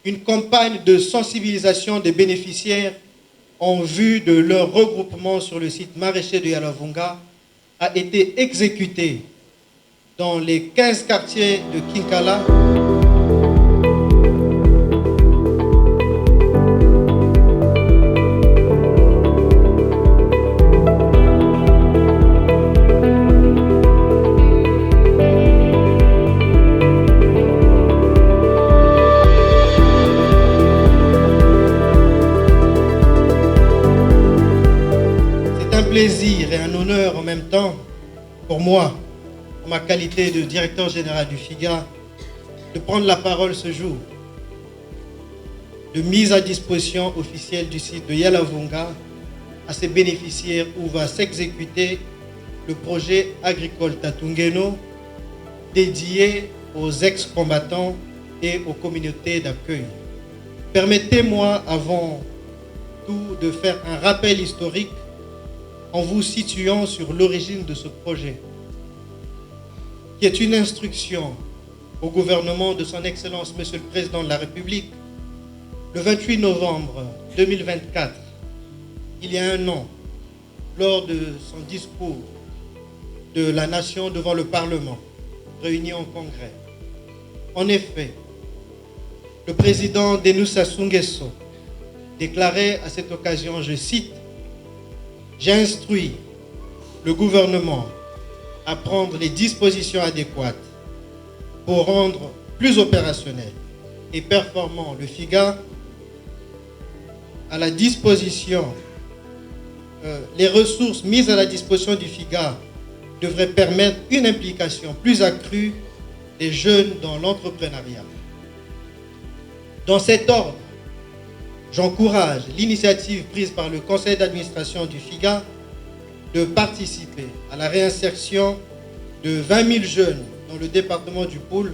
une campagne de sensibilisation des bénéficiaires en vue de leur regroupement sur le site maraîcher de Yalavunga a été exécutée dans les 15 quartiers de Kinkala. Plaisir et un honneur en même temps pour moi, en ma qualité de directeur général du FIGA, de prendre la parole ce jour de mise à disposition officielle du site de Yalavunga à ses bénéficiaires où va s'exécuter le projet agricole Tatungeno dédié aux ex-combattants et aux communautés d'accueil. Permettez-moi avant tout de faire un rappel historique en vous situant sur l'origine de ce projet, qui est une instruction au gouvernement de son Excellence Monsieur le Président de la République, le 28 novembre 2024, il y a un an, lors de son discours de la nation devant le Parlement, réuni en congrès. En effet, le président Denis Sassou Nguesso déclarait à cette occasion, je cite, « J'ai instruit le gouvernement à prendre les dispositions adéquates pour rendre plus opérationnel et performant le FIGA à la disposition. Les ressources mises à la disposition du FIGA devraient permettre une implication plus accrue des jeunes dans l'entrepreneuriat. Dans cet ordre, j'encourage l'initiative prise par le conseil d'administration du FIGA de participer à la réinsertion de 20 000 jeunes dans le département du Poul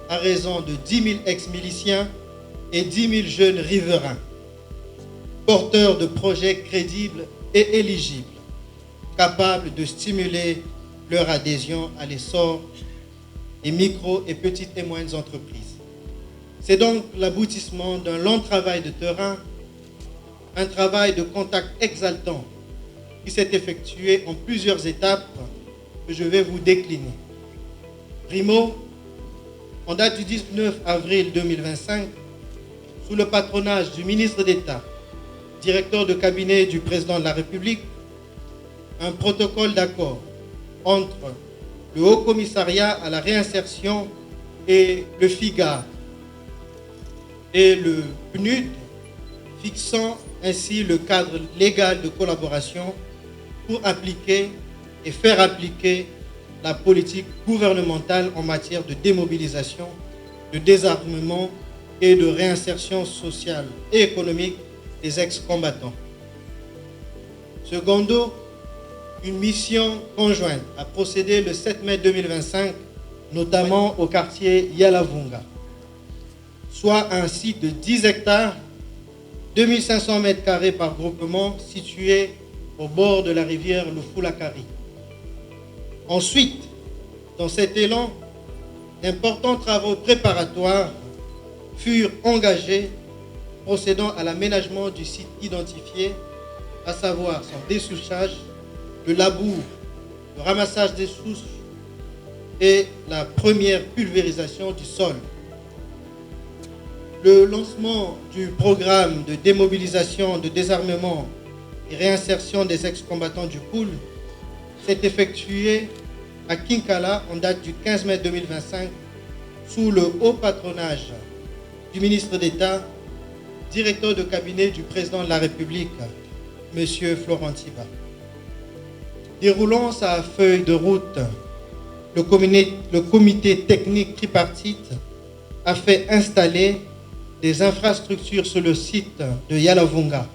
à raison de 10 000 ex-miliciens et 10 000 jeunes riverains, porteurs de projets crédibles et éligibles, capables de stimuler leur adhésion à l'essor des micro- et petites et moyennes entreprises. C'est donc l'aboutissement d'un long travail de terrain, un travail de contact exaltant qui s'est effectué en plusieurs étapes que je vais vous décliner. Primo, en date du 19 avril 2025, sous le patronage du ministre d'État, directeur de cabinet du président de la République, un protocole d'accord entre le Haut Commissariat à la réinsertion et le FIGA et le PNUD, fixant ainsi le cadre légal de collaboration pour appliquer et faire appliquer la politique gouvernementale en matière de démobilisation, de désarmement et de réinsertion sociale et économique des ex-combattants. Secondo, une mission conjointe a procédé le 7 mai 2025, notamment au quartier Yalavunga, soit un site de 10 hectares, 2500 mètres carrés par groupement, situé au bord de la rivière Lufulakari. Ensuite, dans cet élan, d'importants travaux préparatoires furent engagés procédant à l'aménagement du site identifié, à savoir son dessouchage, le labour, le ramassage des souches et la première pulvérisation du sol. Le lancement du programme de démobilisation, de désarmement et réinsertion des ex-combattants du Poul s'est effectué à Kinkala en date du 15 mai 2025 sous le haut patronage du ministre d'État, directeur de cabinet du président de la République, M. Florent Tiba. Déroulant sa feuille de route, le comité technique tripartite a fait installer des infrastructures sur le site de Yalavunga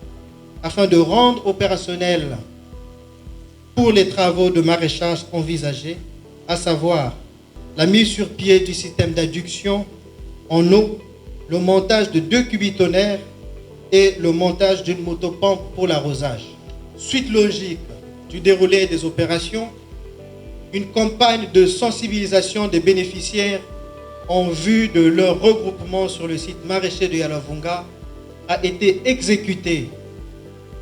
afin de rendre opérationnel pour les travaux de maraîchage envisagés, à savoir la mise sur pied du système d'adduction en eau, le montage de 2 cubitonnaires et le montage d'une motopompe pour l'arrosage. Suite logique du déroulé des opérations, une campagne de sensibilisation des bénéficiaires en vue de leur regroupement sur le site maraîcher de Yalavunga a été exécuté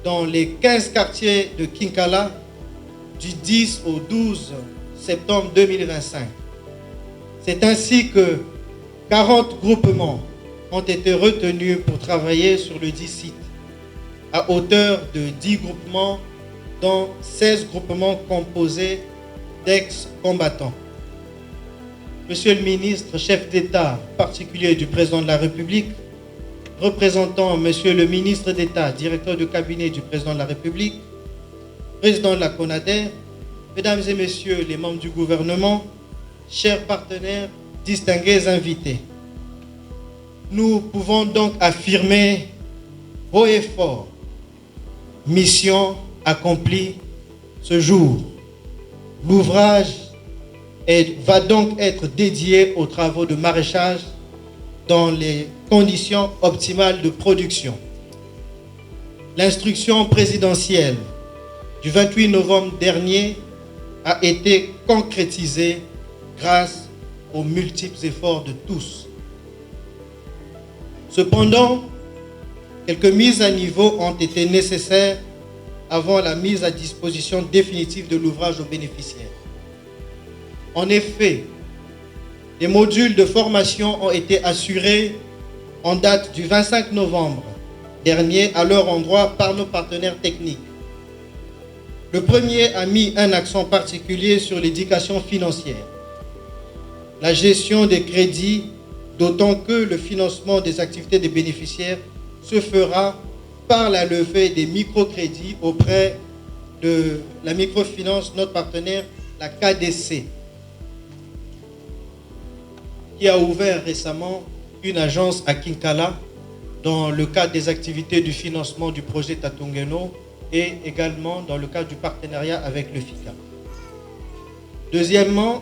dans les 15 quartiers de Kinkala du 10 au 12 septembre 2025. C'est ainsi que 40 groupements ont été retenus pour travailler sur le dit site, à hauteur de 10 groupements, dont 16 groupements composés d'ex-combattants. Monsieur le ministre, chef d'État particulier du président de la République, représentant Monsieur le ministre d'État, directeur de cabinet du président de la République, président de la CONADER, mesdames et messieurs les membres du gouvernement, chers partenaires, distingués invités, nous pouvons donc affirmer haut et fort, mission accomplie ce jour. L'ouvrage va donc être dédié aux travaux de maraîchage dans les conditions optimales de production. L'instruction présidentielle du 28 novembre dernier a été concrétisée grâce aux multiples efforts de tous. Cependant, quelques mises à niveau ont été nécessaires avant la mise à disposition définitive de l'ouvrage aux bénéficiaires. En effet, les modules de formation ont été assurés en date du 25 novembre dernier à leur endroit par nos partenaires techniques. Le premier a mis un accent particulier sur l'éducation financière, la gestion des crédits, d'autant que le financement des activités des bénéficiaires se fera par la levée des microcrédits auprès de la microfinance, notre partenaire, la KDC, qui a ouvert récemment une agence à Kinkala dans le cadre des activités du financement du projet Tatungeno et également dans le cadre du partenariat avec le FICA. Deuxièmement,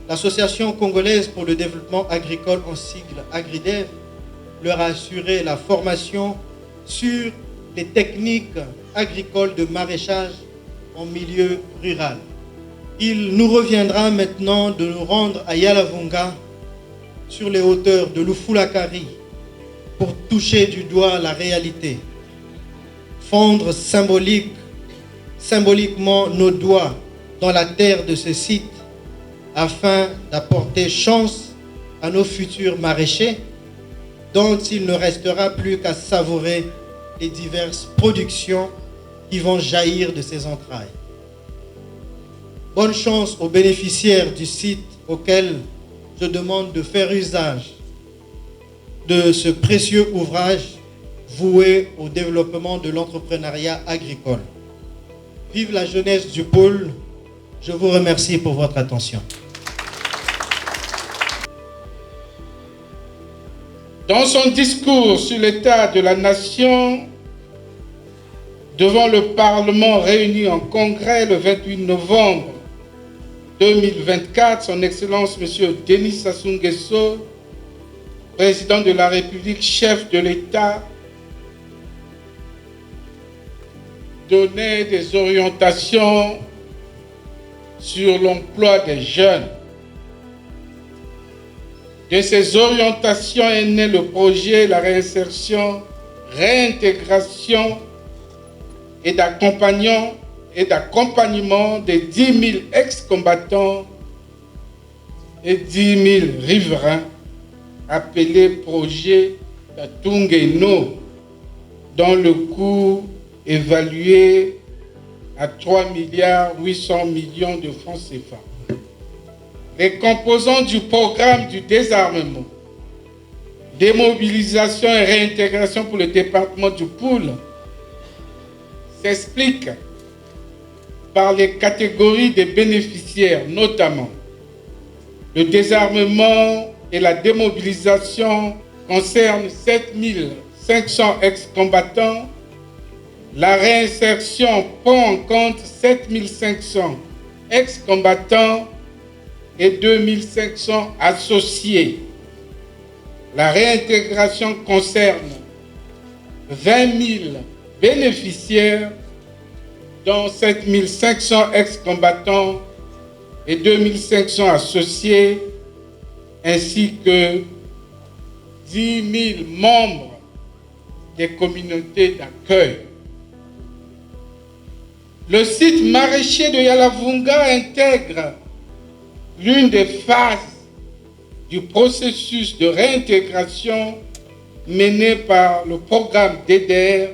l'Association congolaise pour le développement agricole, en sigle AgriDev, leur a assuré la formation sur les techniques agricoles de maraîchage en milieu rural. Il nous reviendra maintenant de nous rendre à Yalavunga, sur les hauteurs de Lufulakari, pour toucher du doigt la réalité, fondre symboliquement nos doigts dans la terre de ce site afin d'apporter chance à nos futurs maraîchers dont il ne restera plus qu'à savourer les diverses productions qui vont jaillir de ses entrailles. Bonne chance aux bénéficiaires du site auquel je demande de faire usage de ce précieux ouvrage voué au développement de l'entrepreneuriat agricole. Vive la jeunesse du pôle. Je vous remercie pour votre attention. Dans son discours sur l'état de la nation devant le Parlement réuni en congrès le 28 novembre 2024, son Excellence M. Denis Sassou Nguesso, président de la République, chef de l'État, donnait des orientations sur l'emploi des jeunes. De ces orientations est né le projet, la réinsertion, réintégration et d'accompagnement des 10 000 ex-combattants et 10 000 riverains, appelé projet Tatungeno, dont le coût évalué à 3,8 milliards de francs CFA. Les composants du programme du désarmement, démobilisation et réintégration pour le département du Poul s'expliquent par les catégories des bénéficiaires, notamment le désarmement et la démobilisation concernent 7 500 ex-combattants. La réinsertion prend en compte 7 500 ex-combattants et 2 500 associés. La réintégration concerne 20 000 bénéficiaires, dont 7 500 ex-combattants et 2 500 associés. ainsi que 10 000 membres des communautés d'accueil. Le site maraîcher de Yalavunga intègre l'une des phases du processus de réintégration mené par le programme DEDER,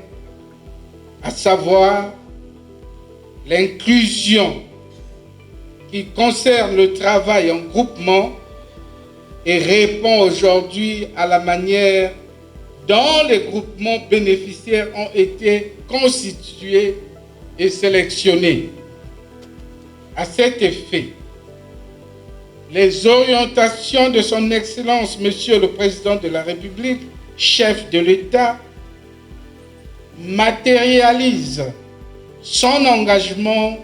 à savoir l'inclusion qui concerne le travail en groupement et répond aujourd'hui à la manière dont les groupements bénéficiaires ont été constitués et sélectionnés. À cet effet, les orientations de son Excellence, Monsieur le Président de la République, chef de l'État, matérialisent son engagement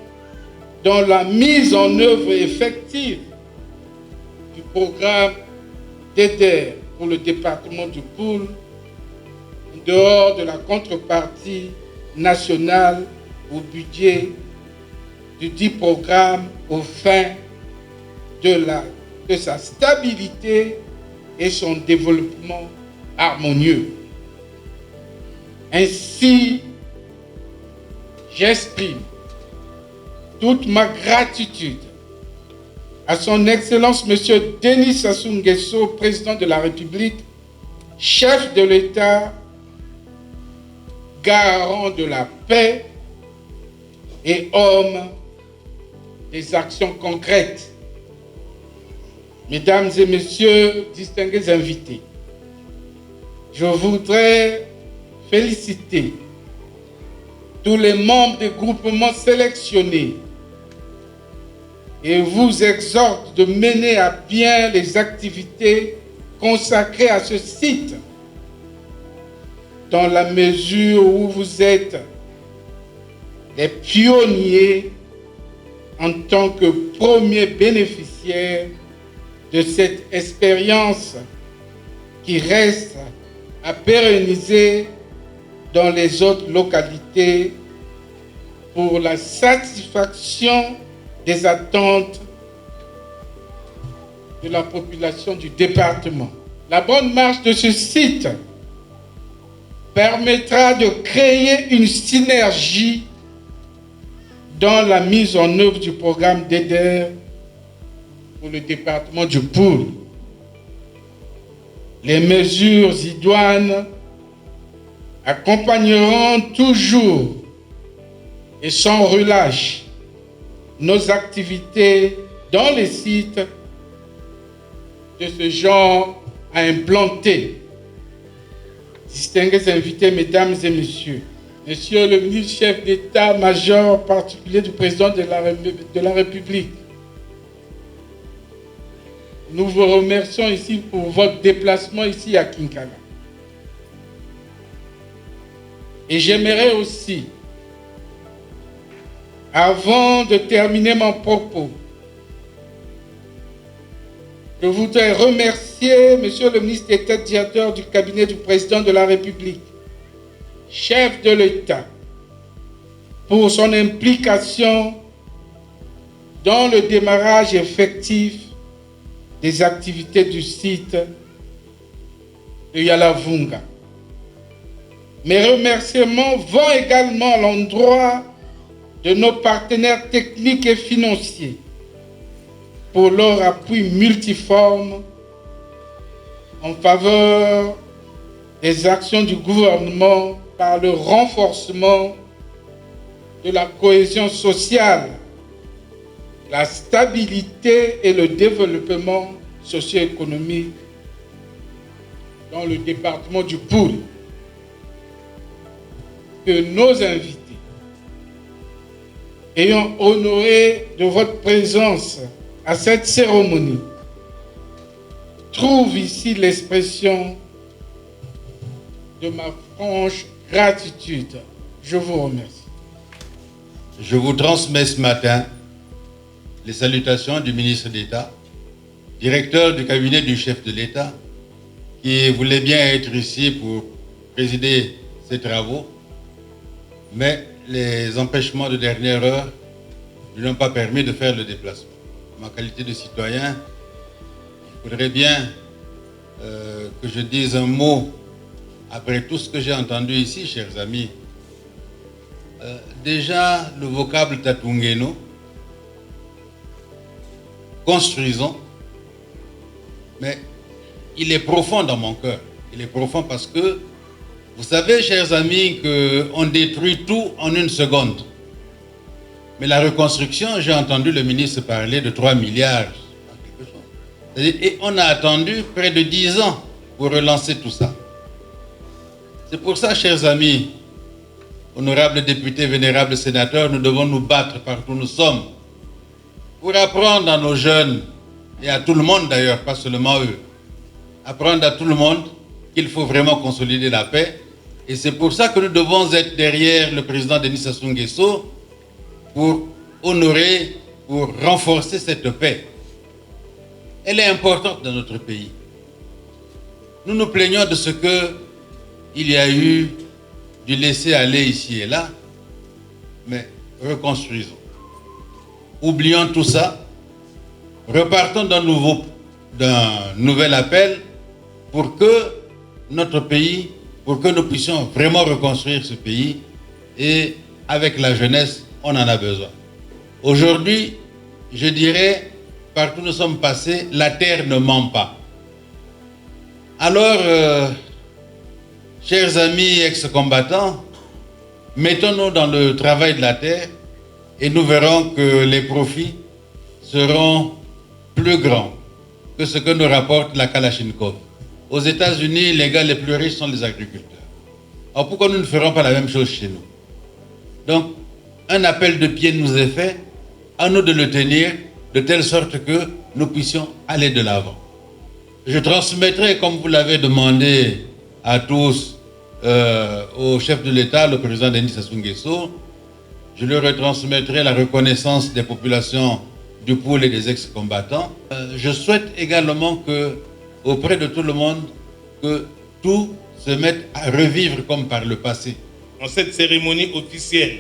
dans la mise en œuvre effective du programme DEDER pour le département du Poul, en dehors de la contrepartie nationale au budget du dit programme aux fins de sa stabilité et son développement harmonieux. Ainsi, j'exprime toute ma gratitude à son Excellence M. Denis Sassou Nguesso, Président de la République, chef de l'État, garant de la paix et homme des actions concrètes. Mesdames et messieurs, distingués invités, je voudrais féliciter tous les membres des groupements sélectionnés et vous exhorte de mener à bien les activités consacrées à ce site dans la mesure où vous êtes les pionniers en tant que premiers bénéficiaires de cette expérience qui reste à pérenniser dans les autres localités pour la satisfaction des attentes de la population du département. La bonne marche de ce site permettra de créer une synergie dans la mise en œuvre du programme DEDER pour le département du Poul. Les mesures idoines accompagneront toujours et sans relâche nos activités dans les sites de ce genre à implanter. Distingués invités, mesdames et messieurs, Monsieur le ministre chef d'État-major particulier du président de la République, nous vous remercions ici pour votre déplacement ici à Kinkala. Et j'aimerais aussi, avant de terminer mon propos, je voudrais remercier Monsieur le ministre d'État, directeur du cabinet du président de la République, chef de l'État, pour son implication dans le démarrage effectif des activités du site de Yalavunga. Mes remerciements vont également à l'endroit de nos partenaires techniques et financiers pour leur appui multiforme en faveur des actions du gouvernement par le renforcement de la cohésion sociale, la stabilité et le développement socio-économique dans le département du Poul. Que nos invités, ayant honoré de votre présence à cette cérémonie, trouvent ici l'expression de ma franche gratitude. Je vous remercie. Je vous transmets ce matin les salutations du ministre d'État, directeur du cabinet du chef de l'État, qui voulait bien être ici pour présider ces travaux, mais les empêchements de dernière heure ne lui ont pas permis de faire le déplacement. En ma qualité de citoyen, voudrais bien que je dise un mot après tout ce que j'ai entendu ici, chers amis. Déjà, le vocable Tatungeno, construisons, mais il est profond dans mon cœur. Il est profond parce que, vous savez, chers amis, qu'on détruit tout en une seconde. Mais la reconstruction, j'ai entendu le ministre parler de 3 milliards. Et on a attendu près de 10 ans pour relancer tout ça. C'est pour ça, chers amis, honorables députés, vénérables sénateurs, nous devons nous battre partout où nous sommes pour apprendre à nos jeunes et à tout le monde d'ailleurs, pas seulement eux, apprendre à tout le monde qu'il faut vraiment consolider la paix. Et c'est pour ça que nous devons être derrière le président Denis Sassou Nguesso pour honorer, pour renforcer cette paix. Elle est importante dans notre pays. Nous nous plaignons de ce qu'il y a eu du laisser-aller ici et là, mais reconstruisons. Oublions tout ça, repartons d'un nouvel appel pour que notre pays, pour que nous puissions vraiment reconstruire ce pays, et avec la jeunesse, on en a besoin. Aujourd'hui, je dirais, partout où nous sommes passés, la terre ne ment pas. Alors, chers amis ex-combattants, mettons-nous dans le travail de la terre et nous verrons que les profits seront plus grands que ce que nous rapporte la Kalachnikov. Aux États-Unis, les gars les plus riches sont les agriculteurs. Alors pourquoi nous ne ferons pas la même chose chez nous? Donc, un appel de pied nous est fait, à nous de le tenir, de telle sorte que nous puissions aller de l'avant. Je transmettrai, comme vous l'avez demandé à tous, au chef de l'État, le président Denis Sassou Nguesso, je lui retransmettrai la reconnaissance des populations du Poul et des ex-combattants. Je souhaite également que, auprès de tout le monde, que tout se mette à revivre comme par le passé. En cette cérémonie officielle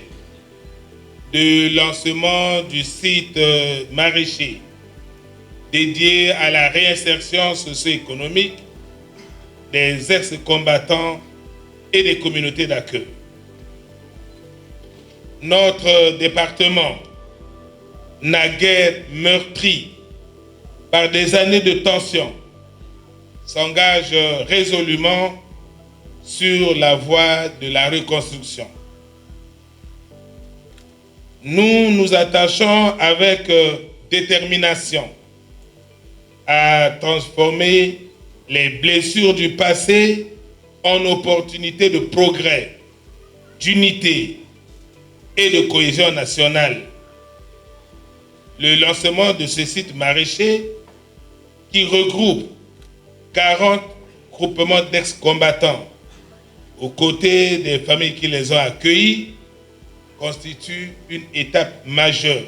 de lancement du site maraîcher dédié à la réinsertion socio-économique des ex-combattants et des communautés d'accueil. Notre département, naguère meurtri par des années de tension, s'engage résolument sur la voie de la reconstruction. Nous nous attachons avec détermination à transformer les blessures du passé en opportunités de progrès, d'unité et de cohésion nationale. Le lancement de ce site maraîcher, qui regroupe 40 groupements d'ex-combattants aux côtés des familles qui les ont accueillis, constitue une étape majeure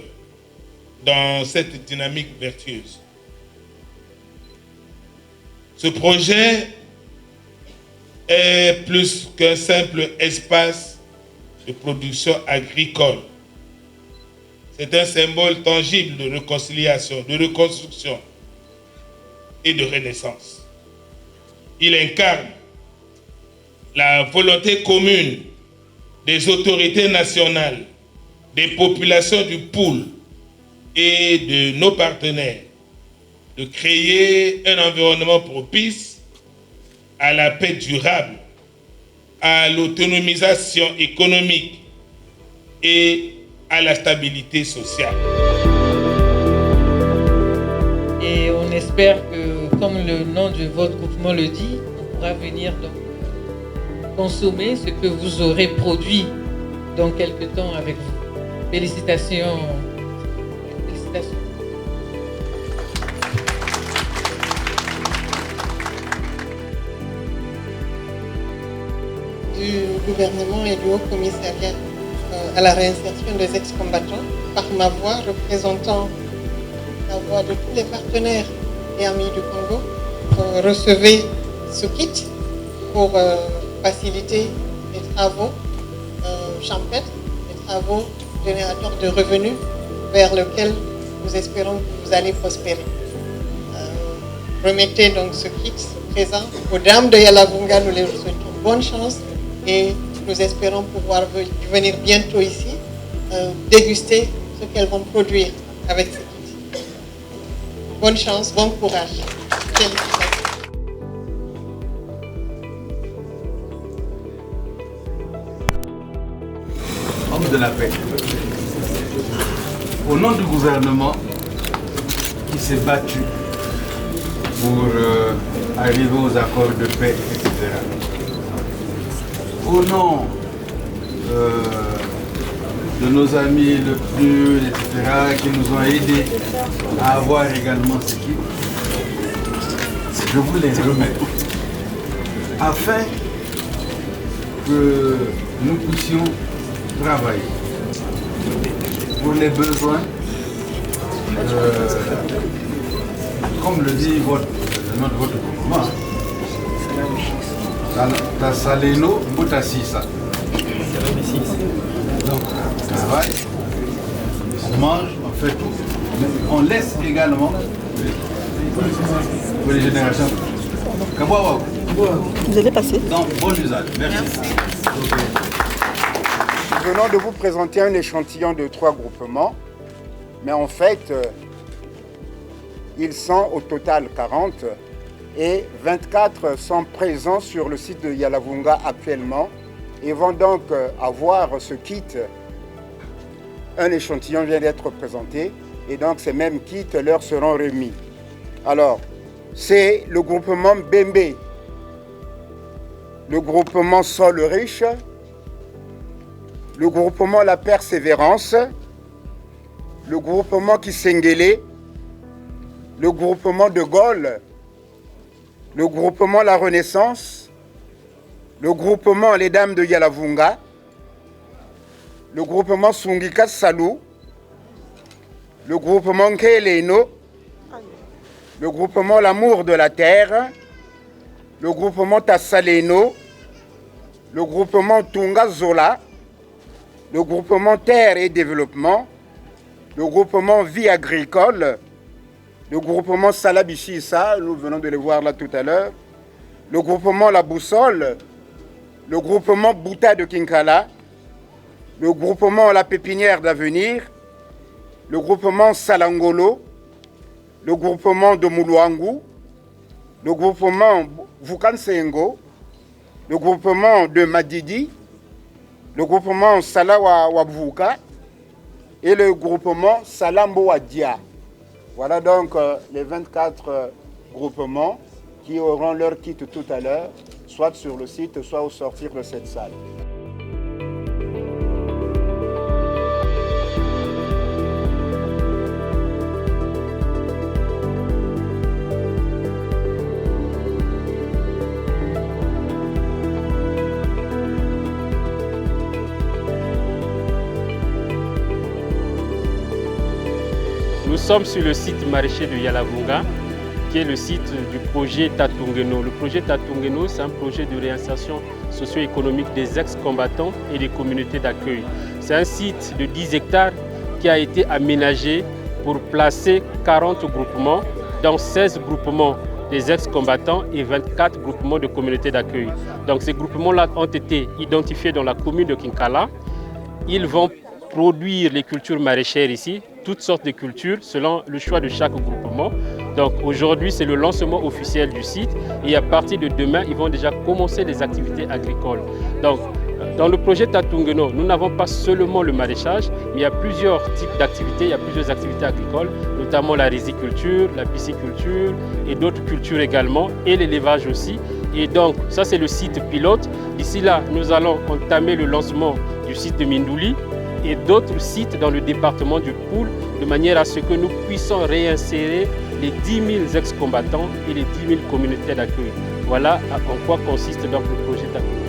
dans cette dynamique vertueuse. Ce projet est plus qu'un simple espace de production agricole. C'est un symbole tangible de réconciliation, de reconstruction et de renaissance. Il incarne la volonté commune des autorités nationales, des populations du Poul et de nos partenaires de créer un environnement propice à la paix durable, à l'autonomisation économique et à la stabilité sociale. Et on espère que, comme le nom de votre groupement le dit, on pourra venir donc consommer ce que vous aurez produit dans quelques temps avec vous. Félicitations. Félicitations. Du gouvernement et du Haut Commissariat à la réinsertion des ex-combattants, par ma voix, représentant la voix de tous les partenaires et amis du Congo, recevez ce kit pour faciliter les travaux champêtres, les travaux générateurs de revenus vers lesquels nous espérons que vous allez prospérer. remettez donc ce kit présent aux dames de Yalavunga. Nous leur souhaitons bonne chance et nous espérons pouvoir venir bientôt ici déguster ce qu'elles vont produire avec ce kit. Bonne chance, bon courage. Homme de la paix. Au nom du gouvernement qui s'est battu pour arriver aux accords de paix, etc. Au nom de nos amis le PNUD, etc., qui nous ont aidés à avoir également ce kit, je vous les remets afin que nous puissions travailler pour les besoins, comme le dit le nom de votre groupement, Tassaleno Mboutassissa. Donc, on travaille, on mange, on fait tout, mais on laisse également pour les générations. Vous allez passer. Donc, bon usage. Merci. Nous venons de vous présenter un échantillon de 3 groupements, mais en fait, ils sont au total 40 et 24 sont présents sur le site de Yalavunga actuellement et vont donc avoir ce kit. Un échantillon vient d'être présenté et donc ces mêmes kits leur seront remis. Alors, c'est le groupement Bembe, le groupement Sol Riche, le groupement La Persévérance, le groupement Kisengele, le groupement De Gaulle, le groupement La Renaissance, le groupement Les Dames de Yalavunga, le groupement Sungika Salou, le groupement Keleno, le groupement L'Amour de la Terre, le groupement Tassaleno, le groupement Tunga Zola, le groupement Terre et Développement, le groupement Vie Agricole, le groupement Salabichissa, nous venons de le voir là tout à l'heure, le groupement La Boussole, le groupement Bouta de Kinkala, le groupement La Pépinière d'Avenir, le groupement Salangolo, le groupement de Moulouangou, le groupement Vukansengo, le groupement de Madidi, le groupement Salawa Wabvuka et le groupement Salambo Wadia. Voilà donc les 24 groupements qui auront leur kit tout à l'heure, soit sur le site, soit au sortir de cette salle. Nous sommes sur le site maraîcher de Yalavunga, qui est le site du projet Tatungeno. Le projet Tatungeno, c'est un projet de réinsertion socio-économique des ex-combattants et des communautés d'accueil. C'est un site de 10 hectares qui a été aménagé pour placer 40 groupements, dont 16 groupements des ex-combattants et 24 groupements de communautés d'accueil. Donc ces groupements-là ont été identifiés dans la commune de Kinkala. Ils vont produire les cultures maraîchères ici, toutes sortes de cultures selon le choix de chaque groupement. Donc aujourd'hui, c'est le lancement officiel du site et à partir de demain, ils vont déjà commencer les activités agricoles. Donc, dans le projet Tatungeno, nous n'avons pas seulement le maraîchage, mais il y a plusieurs types d'activités, il y a plusieurs activités agricoles, notamment la riziculture, la pisciculture et d'autres cultures également, et l'élevage aussi. Et donc, ça c'est le site pilote. D'ici là, nous allons entamer le lancement du site de Mindouli et d'autres sites dans le département du Poul, de manière à ce que nous puissions réinsérer les 10 000 ex-combattants et les 10 000 communautés d'accueil. Voilà en quoi consiste donc le projet d'accueil.